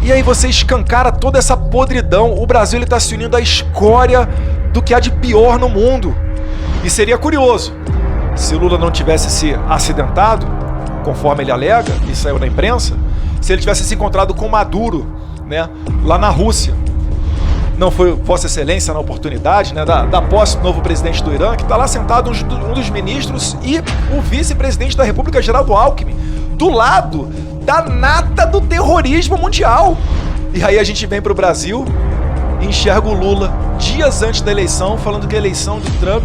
E aí você escancara toda essa podridão. O Brasil está se unindo à escória do que há de pior no mundo. E seria curioso, se o Lula não tivesse se acidentado, conforme ele alega, e saiu na imprensa, se ele tivesse se encontrado com Maduro, né, lá na Rússia. Não foi Vossa Excelência na oportunidade, né, da posse do novo presidente do Irã, que está lá sentado um dos ministros e o vice-presidente da República, Geraldo Alckmin, do lado da nata do terrorismo mundial. E aí a gente vem para o Brasil e enxerga o Lula dias antes da eleição falando que a eleição de Trump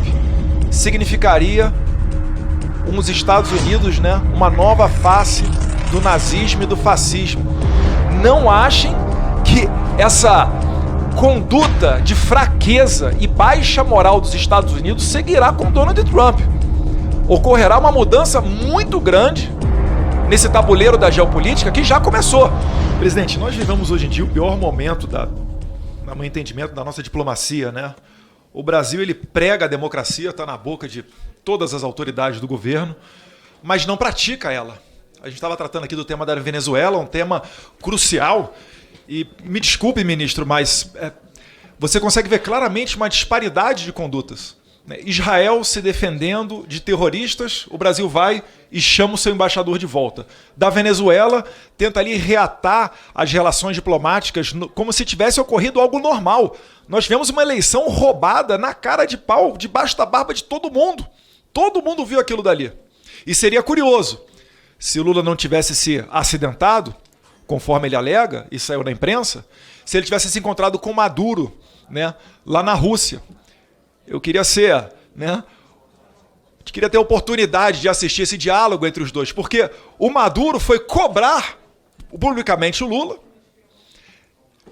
significaria uns Estados Unidos, né, uma nova face do nazismo e do fascismo. Não achem que essa conduta de fraqueza e baixa moral dos Estados Unidos seguirá com Donald Trump. Ocorrerá uma mudança muito grande nesse tabuleiro da geopolítica que já começou. Presidente, nós vivemos hoje em dia o pior momento no meu entendimento, da nossa diplomacia, né? O Brasil, ele prega a democracia, está na boca de todas as autoridades do governo, mas não pratica ela. A gente estava tratando aqui do tema da Venezuela, um tema crucial. E me desculpe, ministro, mas você consegue ver claramente uma disparidade de condutas. Israel se defendendo de terroristas, o Brasil vai e chama o seu embaixador de volta. Da Venezuela, tenta ali reatar as relações diplomáticas como se tivesse ocorrido algo normal. Nós tivemos uma eleição roubada na cara de pau, debaixo da barba de todo mundo. Todo mundo viu aquilo dali. E seria curioso, se o Lula não tivesse se acidentado, conforme ele alega, e saiu na imprensa, se ele tivesse se encontrado com Maduro, né, lá na Rússia. Eu queria queria ter a oportunidade de assistir esse diálogo entre os dois, porque o Maduro foi cobrar publicamente o Lula.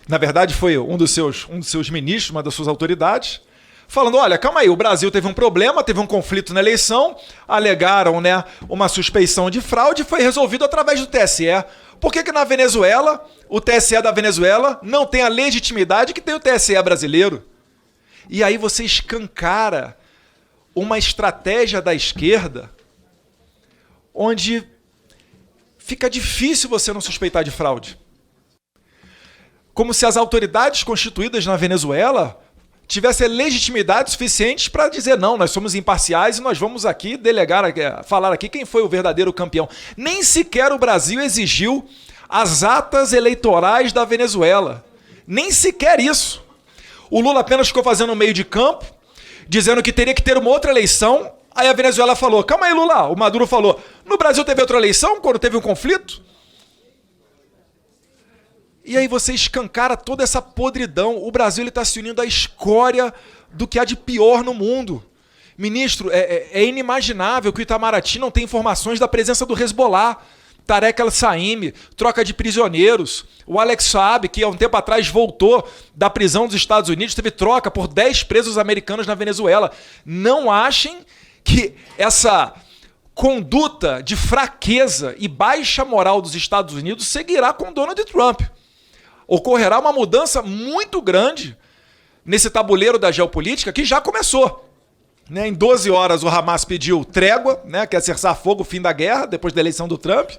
Na verdade, foi um dos seus ministros, uma das suas autoridades, falando, olha, calma aí, o Brasil teve um problema, teve um conflito na eleição, alegaram, né, uma suspeição de fraude, foi resolvido através do TSE. Por que na Venezuela, o TSE da Venezuela não tem a legitimidade que tem o TSE brasileiro? E aí você escancara uma estratégia da esquerda onde fica difícil você não suspeitar de fraude. Como se as autoridades constituídas na Venezuela tivessem legitimidade suficiente para dizer não, nós somos imparciais e nós vamos aqui falar aqui quem foi o verdadeiro campeão. Nem sequer o Brasil exigiu as atas eleitorais da Venezuela. Nem sequer isso. O Lula apenas ficou fazendo um meio de campo, dizendo que teria que ter uma outra eleição. Aí a Venezuela falou, calma aí, Lula. O Maduro falou, no Brasil teve outra eleição quando teve um conflito? E aí você escancara toda essa podridão. O Brasil está se unindo à escória do que há de pior no mundo. Ministro, é inimaginável que o Itamaraty não tenha informações da presença do Hezbollah. Tarek al-Saimi, troca de prisioneiros. O Alex Saab, que há um tempo atrás voltou da prisão dos Estados Unidos, teve troca por 10 presos americanos na Venezuela. Não achem que essa conduta de fraqueza e baixa moral dos Estados Unidos seguirá com Donald Trump. Ocorrerá uma mudança muito grande nesse tabuleiro da geopolítica que já começou. Em 12 horas o Hamas pediu trégua, quer cessar fogo, fim da guerra, depois da eleição do Trump.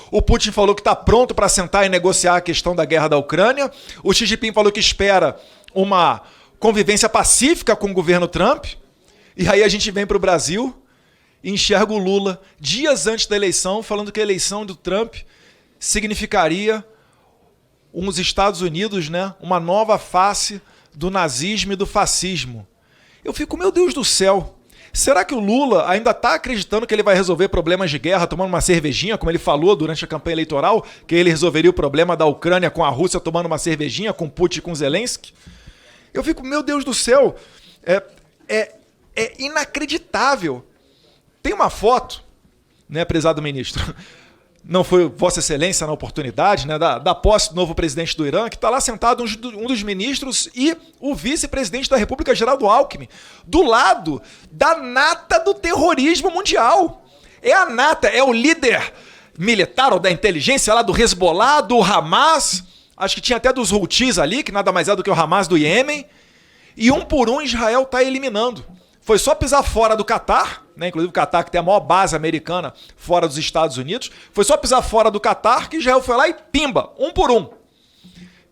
O Putin falou que está pronto para sentar e negociar a questão da guerra da Ucrânia. O Xi Jinping falou que espera uma convivência pacífica com o governo Trump. E aí a gente vem para o Brasil e enxerga o Lula dias antes da eleição falando que a eleição do Trump significaria uns Estados Unidos, uma nova face do nazismo e do fascismo. Eu fico, meu Deus do céu, será que o Lula ainda está acreditando que ele vai resolver problemas de guerra tomando uma cervejinha, como ele falou durante a campanha eleitoral, que ele resolveria o problema da Ucrânia com a Rússia tomando uma cervejinha, com Putin e com Zelensky? Eu fico, meu Deus do céu, é inacreditável. Tem uma foto, prezado ministro, não foi Vossa Excelência na oportunidade, da posse do novo presidente do Irã, que está lá sentado um dos ministros e o vice-presidente da República, Geraldo Alckmin, do lado da nata do terrorismo mundial. É a nata, é o líder militar ou da inteligência lá do Hezbollah, do Hamas, acho que tinha até dos Houthis ali, que nada mais é do que o Hamas do Iêmen, e um por um Israel está eliminando. Foi só pisar fora do Catar, inclusive o Catar que tem a maior base americana fora dos Estados Unidos, foi só pisar fora do Catar que Israel foi lá e pimba, um por um.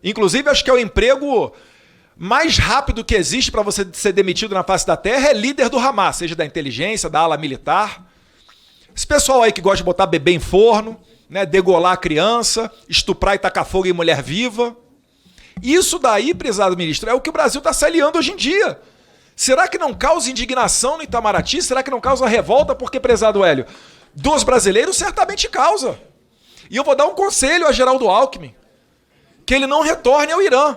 Inclusive, acho que é o emprego mais rápido que existe para você ser demitido na face da terra é líder do Hamas, seja da inteligência, da ala militar. Esse pessoal aí que gosta de botar bebê em forno, né, degolar a criança, estuprar e tacar fogo em mulher viva. Isso daí, prezado ministro, é o que o Brasil está se aliando hoje em dia. Será que não causa indignação no Itamaraty? Será que não causa revolta? Porque, prezado Hélio, dos brasileiros certamente causa. E eu vou dar um conselho a Geraldo Alckmin, que ele não retorne ao Irã,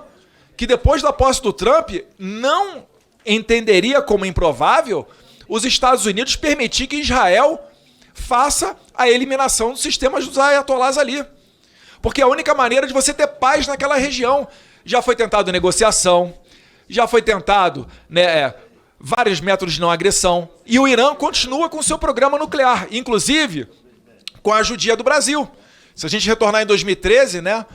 que depois da posse do Trump não entenderia como improvável os Estados Unidos permitir que Israel faça a eliminação dos sistemas dos ayatolás ali. Porque é a única maneira de você ter paz naquela região. Já foi tentado negociação, já foi tentado, né, vários métodos de não agressão. E o Irã continua com seu programa nuclear, inclusive com a ajuda do Brasil. Se a gente retornar em 2013, né,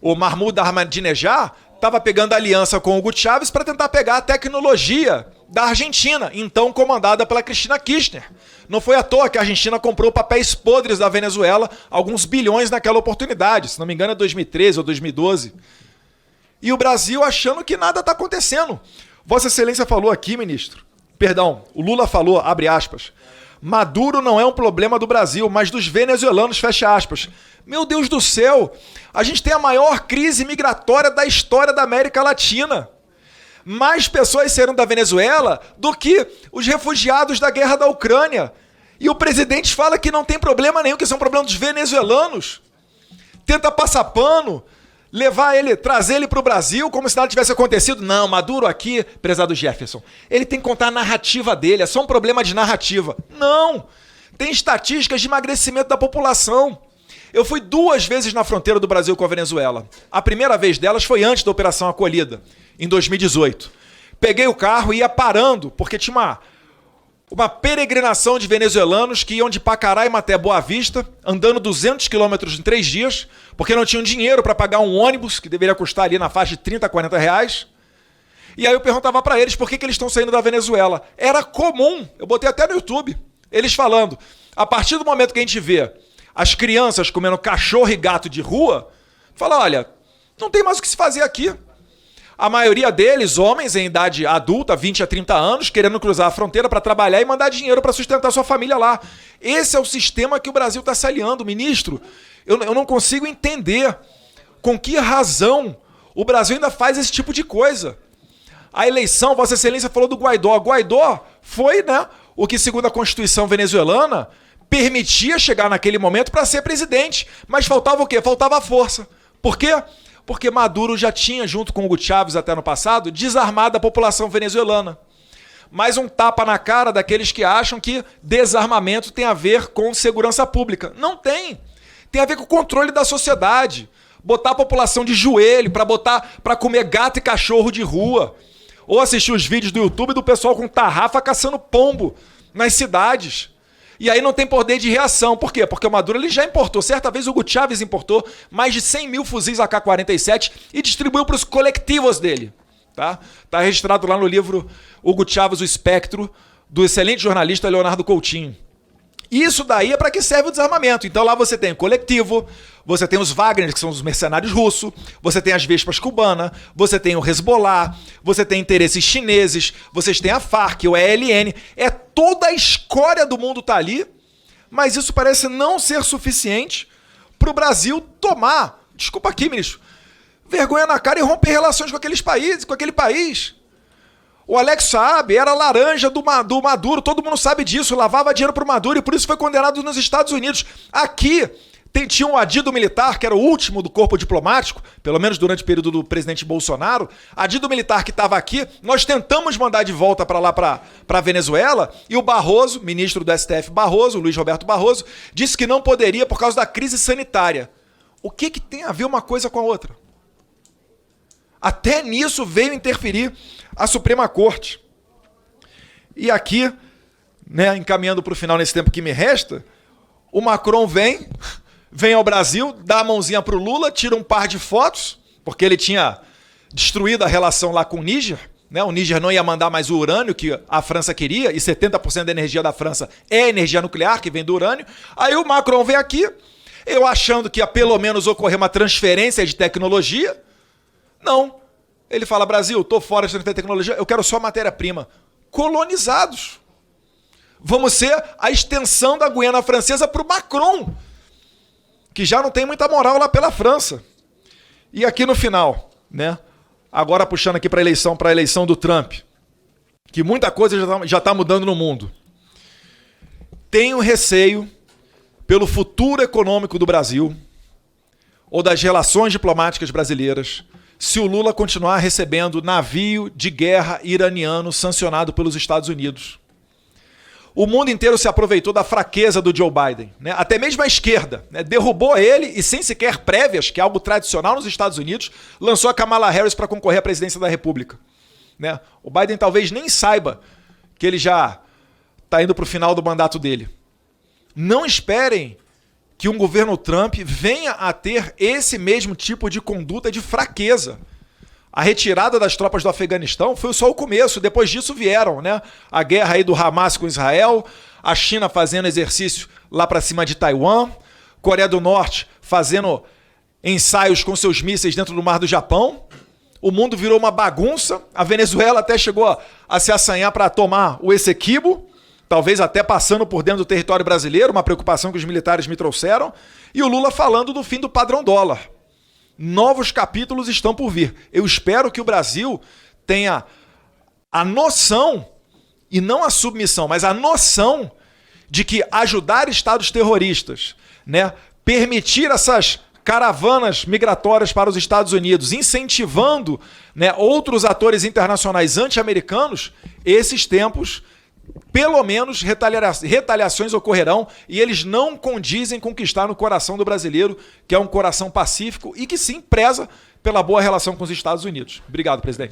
o Mahmoud Ahmadinejad estava pegando aliança com o Hugo Chávez para tentar pegar a tecnologia da Argentina, então comandada pela Cristina Kirchner. Não foi à toa que a Argentina comprou papéis podres da Venezuela, alguns bilhões naquela oportunidade, se não me engano é 2013 ou 2012. E o Brasil achando que nada está acontecendo. Vossa Excelência falou aqui, ministro, perdão, o Lula falou, abre aspas, Maduro não é um problema do Brasil, mas dos venezuelanos, fecha aspas. Meu Deus do céu, a gente tem a maior crise migratória da história da América Latina. Mais pessoas saíram da Venezuela do que os refugiados da guerra da Ucrânia. E o presidente fala que não tem problema nenhum, que isso é um problema dos venezuelanos. Tenta passar pano, levar ele, trazer ele para o Brasil como se nada tivesse acontecido. Não, Maduro aqui, prezado Jefferson, ele tem que contar a narrativa dele, é só um problema de narrativa. Não, tem estatísticas de emagrecimento da população. Eu fui 2 vezes na fronteira do Brasil com a Venezuela. A primeira vez delas foi antes da Operação Acolhida, em 2018. Peguei o carro e ia parando, porque tinha uma peregrinação de venezuelanos que iam de Pacaraima até Boa Vista, andando 200 quilômetros em 3 dias, porque não tinham dinheiro para pagar um ônibus, que deveria custar ali na faixa de 30, 40 reais. E aí eu perguntava para eles por que eles estão saindo da Venezuela. Era comum, eu botei até no YouTube, eles falando, a partir do momento que a gente vê as crianças comendo cachorro e gato de rua, fala, olha, não tem mais o que se fazer aqui. A maioria deles, homens em idade adulta, 20 a 30 anos, querendo cruzar a fronteira para trabalhar e mandar dinheiro para sustentar sua família lá. Esse é o sistema que o Brasil está se aliando, ministro. Eu não consigo entender com que razão o Brasil ainda faz esse tipo de coisa. A eleição, Vossa Excelência falou do Guaidó. Guaidó foi, né, o que, segundo a Constituição venezuelana, permitia chegar naquele momento para ser presidente. Mas faltava o quê? Faltava a força. Por quê? Porque Maduro já tinha, junto com Hugo Chávez até no passado, desarmado a população venezuelana. Mais um tapa na cara daqueles que acham que desarmamento tem a ver com segurança pública. Não tem. Tem a ver com o controle da sociedade. Botar a população de joelho para comer gato e cachorro de rua. Ou assistir os vídeos do YouTube do pessoal com tarrafa caçando pombo nas cidades. E aí não tem poder de reação. Por quê? Porque o Maduro ele já importou. Certa vez o Hugo Chávez importou mais de 100 mil fuzis AK-47 e distribuiu para os coletivos dele. Tá registrado lá no livro Hugo Chávez, o Espectro, do excelente jornalista Leonardo Coutinho. Isso daí é para que serve o desarmamento. Então lá você tem o coletivo, você tem os Wagner, que são os mercenários russos, você tem as Vespas cubanas, você tem o Hezbollah, você tem interesses chineses, vocês têm a FARC, o ELN. É toda a escória do mundo tá ali, mas isso parece não ser suficiente para o Brasil tomar, desculpa aqui, ministro, vergonha na cara e romper relações com aqueles países, com aquele país. O Alex Saab era laranja do Maduro, todo mundo sabe disso, lavava dinheiro pro Maduro e por isso foi condenado nos Estados Unidos. Aqui tinha um adido militar, que era o último do corpo diplomático, pelo menos durante o período do presidente Bolsonaro. Adido militar que estava aqui, nós tentamos mandar de volta para lá, para Venezuela, e o Barroso, ministro do STF Barroso, Luiz Roberto Barroso, disse que não poderia por causa da crise sanitária. O que tem a ver uma coisa com a outra? Até nisso veio interferir a Suprema Corte. E aqui, né, encaminhando para o final nesse tempo que me resta, o Macron vem ao Brasil, dá a mãozinha para o Lula, tira um par de fotos, porque ele tinha destruído a relação lá com o Níger, né? O Níger não ia mandar mais o urânio que a França queria, e 70% da energia da França é energia nuclear, que vem do urânio. Aí o Macron vem aqui, eu achando que ia pelo menos ocorrer uma transferência de tecnologia, Não. Ele fala, Brasil, estou fora de tecnologia, eu quero só matéria-prima. Colonizados. Vamos ser a extensão da Guiana Francesa para o Macron, que já não tem muita moral lá pela França. E aqui no final, né? Agora puxando aqui para a eleição do Trump, que muita coisa já está mudando no mundo. Tenho receio pelo futuro econômico do Brasil ou das relações diplomáticas brasileiras se o Lula continuar recebendo navio de guerra iraniano sancionado pelos Estados Unidos. O mundo inteiro se aproveitou da fraqueza do Joe Biden, né? Até mesmo a esquerda, né? Derrubou ele e sem sequer prévias, que é algo tradicional nos Estados Unidos, lançou a Kamala Harris para concorrer à presidência da República, né? O Biden talvez nem saiba que ele já está indo para o final do mandato dele. Não esperem que um governo Trump venha a ter esse mesmo tipo de conduta de fraqueza. A retirada das tropas do Afeganistão foi só o começo. Depois disso vieram, né? A guerra aí do Hamas com Israel, a China fazendo exercício lá para cima de Taiwan, Coreia do Norte fazendo ensaios com seus mísseis dentro do mar do Japão. O mundo virou uma bagunça. A Venezuela até chegou a se assanhar para tomar o Essequibo, talvez até passando por dentro do território brasileiro, uma preocupação que os militares me trouxeram. E o Lula falando do fim do padrão dólar. Novos capítulos estão por vir. Eu espero que o Brasil tenha a noção, e não a submissão, mas a noção de que ajudar estados terroristas, né, permitir essas caravanas migratórias para os Estados Unidos, incentivando, né, outros atores internacionais anti-americanos, esses tempos, pelo menos retaliações ocorrerão e eles não condizem com o que está no coração do brasileiro, que é um coração pacífico e que sim preza pela boa relação com os Estados Unidos. Obrigado, presidente.